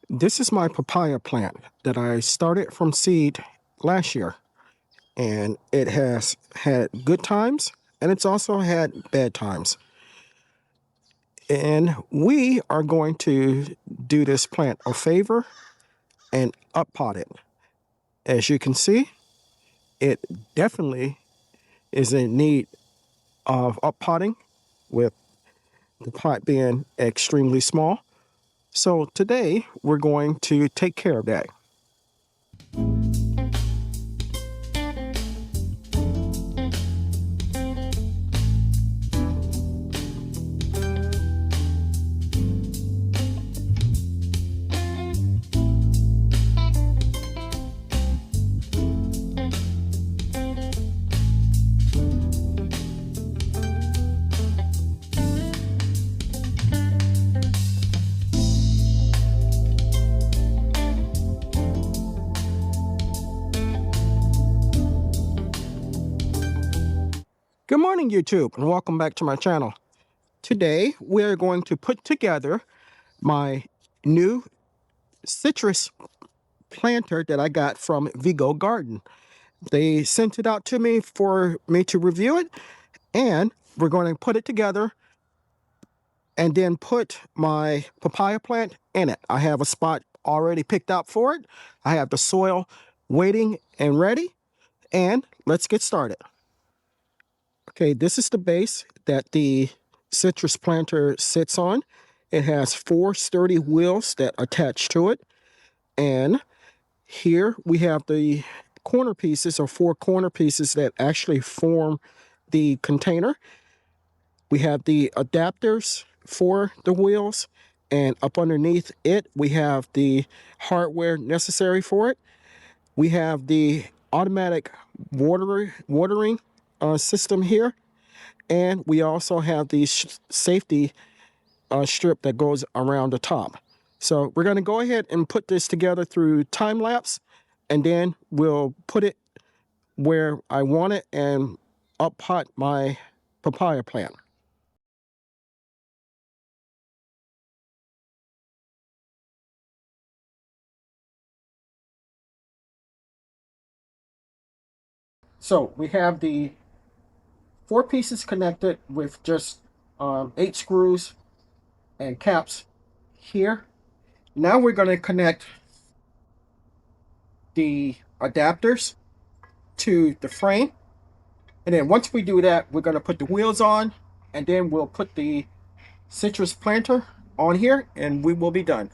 This is my papaya plant that I started from seed last year, and it has had good times and it's also had bad times. And we are going to do this plant a favor and up pot it. As you can see, it definitely is in need of up potting, with the pot being extremely small. So today we're going to take care of that. Good morning, YouTube, and welcome back to my channel. Today, we're going to put together my new citrus planter that I got from Vego Garden. They sent it out to me for me to review it, and we're going to put it together and then put my papaya plant in it. I have a spot already picked out for it. I have the soil waiting and ready, and let's get started. Okay, this is the base that the citrus planter sits on. It has 4 sturdy wheels that attach to it. And here we have the corner pieces, or 4 corner pieces that actually form the container. We have the adapters for the wheels, and up underneath it, we have the hardware necessary for it. We have the automatic watering system here. And we also have the safety strip that goes around the top. So we're going to go ahead and put this together through time lapse, and then we'll put it where I want it and up pot my papaya plant. So we have the 4 pieces connected with just 8 screws and caps here. Now we're going to connect the adapters to the frame. And then once we do that, we're going to put the wheels on, and then we'll put the citrus planter on here, and we will be done.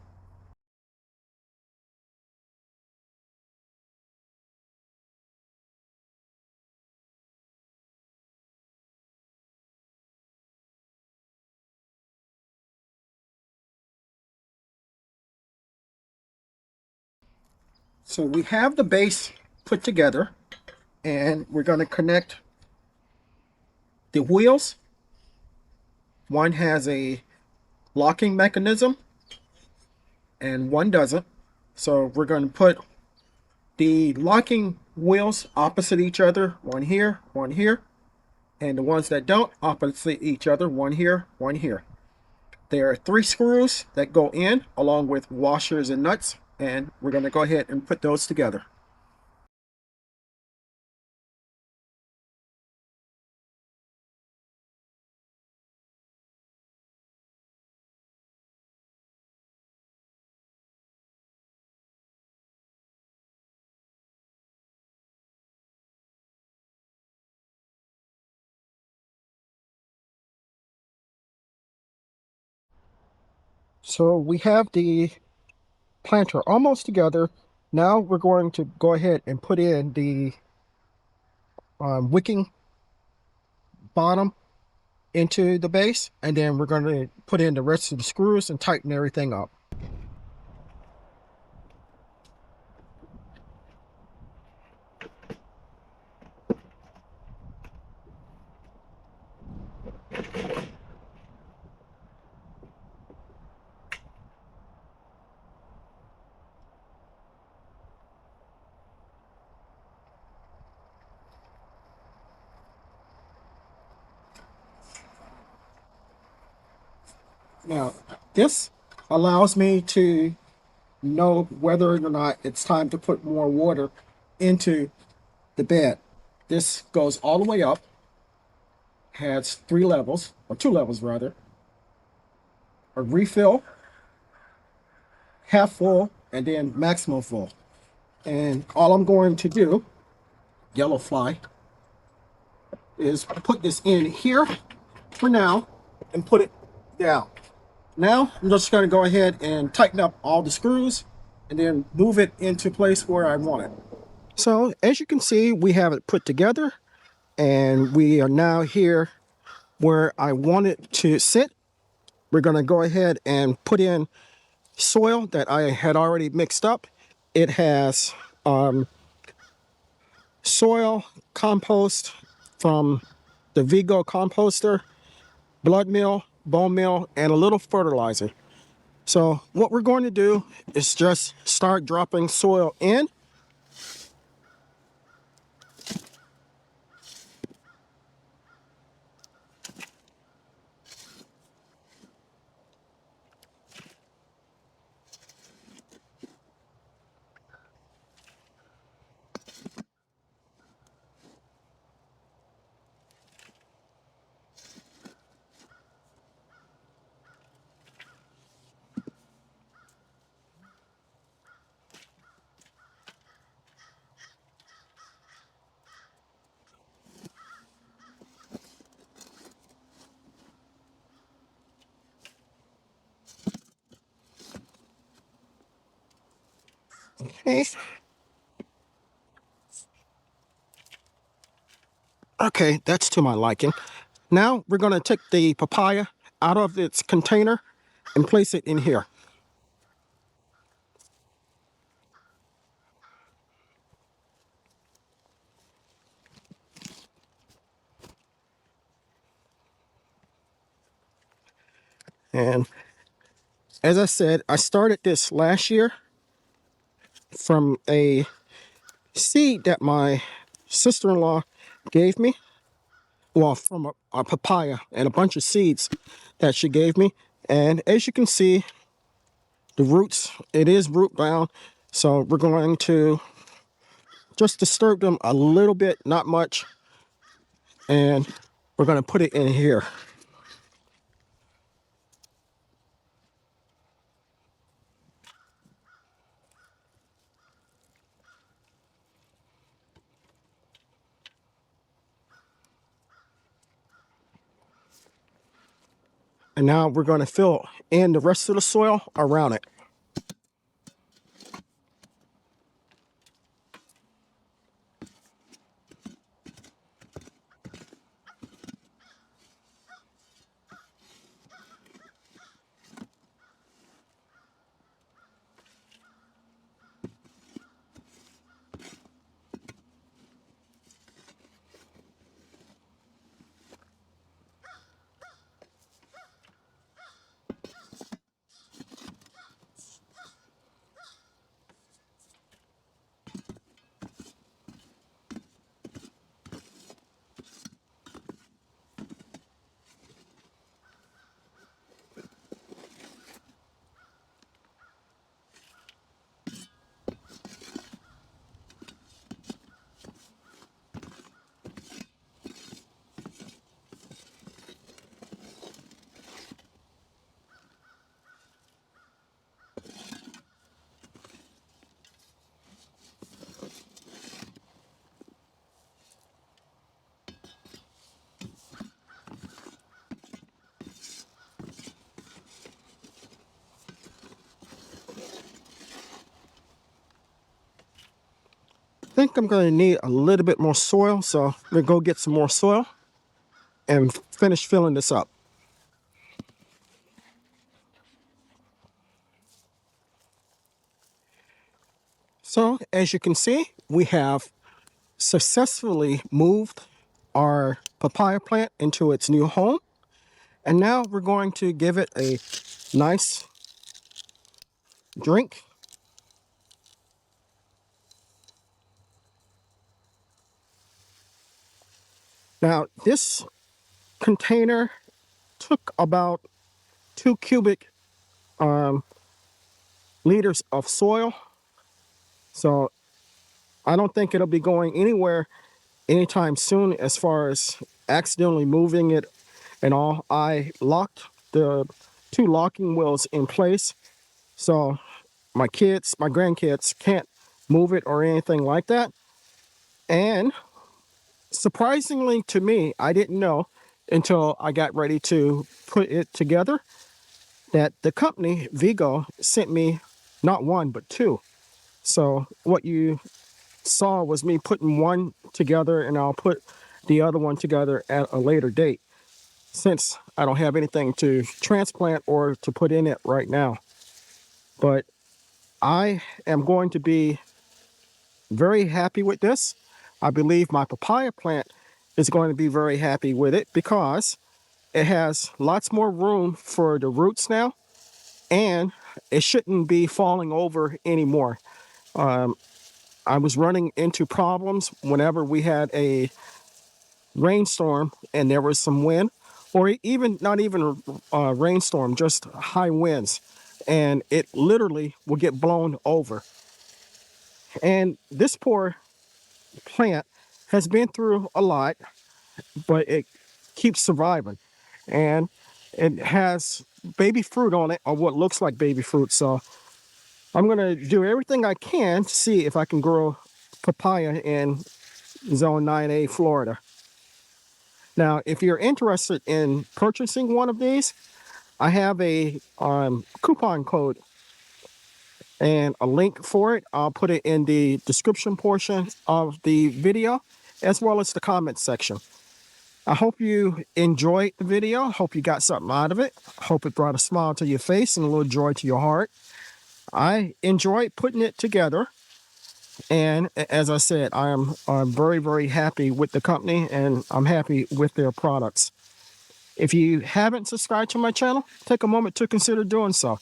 So we have the base put together, and we're going to connect the wheels. One has a locking mechanism and one doesn't. So we're going to put the locking wheels opposite each other, one here, and the ones that don't opposite each other, one here, one here. There are 3 screws that go in along with washers and nuts, and we're going to go ahead and put those together. So we have the planter almost together. Now we're going to go ahead and put in the wicking bottom into the base, and then we're going to put in the rest of the screws and tighten everything up. Now, this allows me to know whether or not it's time to put more water into the bed. This goes all the way up, has 3 levels, or 2 levels rather, a refill, half full, and then maximum full. And all I'm going to do, yellow fly, is put this in here for now and put it down. Now I'm just going to go ahead and tighten up all the screws and then move it into place where I want it. So as you can see, we have it put together and we are now here where I want it to sit. We're going to go ahead and put in soil that I had already mixed up. It has soil, compost from the Vego composter, blood meal, bone meal, and a little fertilizer. So what we're going to do is just start dropping soil in. Okay. Okay, that's to my liking. Now we're going to take the papaya out of its container and place it in here. And as I said, I started this last year from a seed that my sister-in-law gave me. Well, from a papaya and a bunch of seeds that she gave me. And as you can see, the roots, it is root bound. So we're going to just disturb them a little bit, not much. And we're going to put it in here. And now we're going to fill in the rest of the soil around it. I think I'm going to need a little bit more soil, so I'm going to go get some more soil and finish filling this up. So as you can see, we have successfully moved our papaya plant into its new home. And now we're going to give it a nice drink. Now this container took about 2 cubic liters of soil. So I don't think it'll be going anywhere anytime soon as far as accidentally moving it and all. I locked the 2 locking wheels in place, so my grandkids can't move it or anything like that. And surprisingly to me, I didn't know until I got ready to put it together that the company Vego sent me not 1 but 2. So what you saw was me putting one together, and I'll put the other one together at a later date, since I don't have anything to transplant or to put in it right now. But I am going to be very happy with this. I believe my papaya plant is going to be very happy with it because it has lots more room for the roots now, and it shouldn't be falling over anymore. I was running into problems whenever we had a rainstorm and there was some wind, or even not even a rainstorm, just high winds, and it literally will get blown over. And this poor plant has been through a lot, but it keeps surviving, and it has baby fruit on it, or what looks like baby fruit. So I'm going to do everything I can to see if I can grow papaya in zone 9A Florida. Now, if you're interested in purchasing one of these, I have a coupon code and a link for it. I'll put it in the description portion of the video, as well as the comment section. I hope you enjoyed the video. Hope you got something out of it. Hope it brought a smile to your face and a little joy to your heart. I enjoyed putting it together. And as I said, I'm very, very happy with the company, and I'm happy with their products. If you haven't subscribed to my channel, take a moment to consider doing so.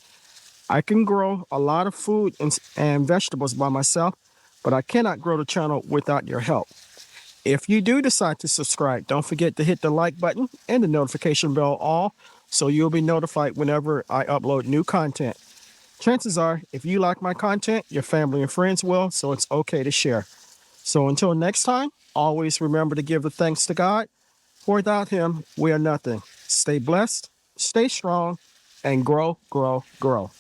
I can grow a lot of food and vegetables by myself, but I cannot grow the channel without your help. If you do decide to subscribe, don't forget to hit the like button and the notification bell all, so you'll be notified whenever I upload new content. Chances are, if you like my content, your family and friends will, so it's okay to share. So until next time, always remember to give the thanks to God. For without Him, we are nothing. Stay blessed, stay strong, and grow, grow, grow.